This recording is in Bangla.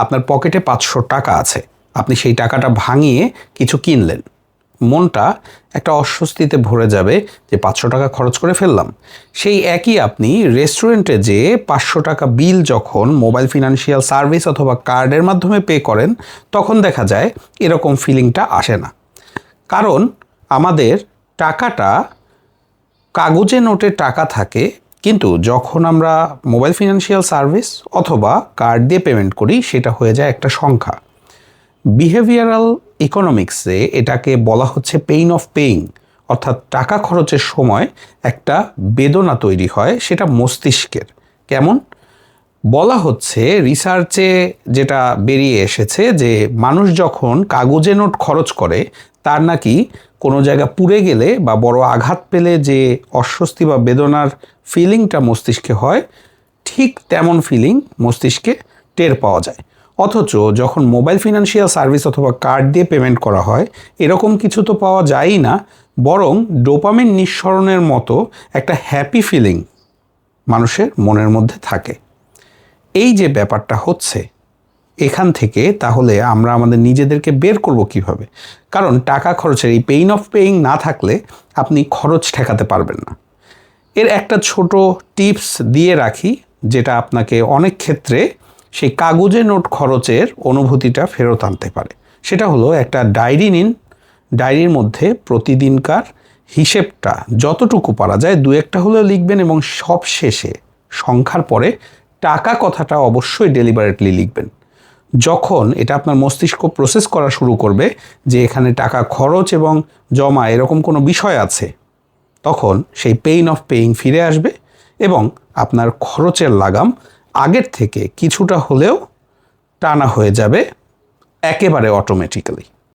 আপনার পকেটে 500 টাকা আছে, আপনি সেই টাকাটা ভাঙিয়ে কিছু কিনলেন, মনটা একটা অস্বস্তিতে ভরে যাবে যে 500 টাকা খরচ করে ফেললাম। সেই একই আপনি রেস্টুরেন্টে যেয়ে 500 টাকা বিল যখন মোবাইল ফিনান্সিয়াল সার্ভিস অথবা কার্ডের মাধ্যমে পে করেন, তখন দেখা যায় এরকম ফিলিংটা আসে না। কারণ আমাদের টাকাটা কাগজে নোটে টাকা থাকে, কিন্তু যখন আমরা মোবাইল ফিনান্সিয়াল সার্ভিস অথবা কার্ড দিয়ে পেমেন্ট করি সেটা হয়ে যায় একটা সংখ্যা। বিহেভিয়ারাল ইকোনমিক্সে এটাকে বলা হচ্ছে পেইন অফ পেইং, অর্থাৎ টাকা খরচের সময় একটা বেদনা তৈরি হয়, সেটা মস্তিষ্কের। কেমন? বলা হচ্ছে রিসার্চে যেটা বেরিয়ে এসেছে যে মানুষ যখন কাগজে নোট খরচ করে তার নাকি কোনো জায়গা পুড়ে গেলে বা বড় আঘাত পেলে যে অস্বস্তি বা বেদনার ফিলিংটা মস্তিষ্কে হয়, ঠিক তেমন ফিলিং মস্তিষ্কে টের পাওয়া যায়। অথচ যখন মোবাইল ফিনান্সিয়াল সার্ভিস অথবা কার্ড দিয়ে পেমেন্ট করা হয়, এরকম কিছু তো পাওয়া যায়ই না, বরং ডোপামিন নিঃসরণের মতো একটা হ্যাপি ফিলিং মানুষের মনের মধ্যে থাকে। এই যে ব্যাপারটা হচ্ছে, এখান থেকে তাহলে আমরা আমাদের নিজেদেরকে বের করব কিভাবে? কারণ টাকা খরচের এই পেইন অফ পেইং না থাকলে আপনি খরচ ঠেকাতে পারবেন না। এর একটা ছোট টিপস দিয়ে রাখি, যেটা আপনাকে অনেক ক্ষেত্রে সেই কাগজে নোট খরচের অনুভূতিটা ফেরত আনতে পারে। সেটা হলো একটা ডায়েরি নিন, ডায়েরির মধ্যে প্রতিদিনকার হিসেবটা যতটুকু পারা যায় 2-1টা হলেও লিখবেন, এবং সব শেষে সংখ্যার পরে টাকা কথাটা অবশ্যই ডেলিবারেটলি লিখবেন। যখন এটা আপনার মস্তিষ্ক প্রসেস করা শুরু করবে যে এখানে টাকা খরচ এবং জমা এরকম কোনো বিষয় আছে, তখন সেই পেইন অফ পেইং ফিরে আসবে এবং আপনার খরচের লাগাম আগের থেকে কিছুটা হলেও টানা হয়ে যাবে, একেবারে অটোমেটিক্যালি।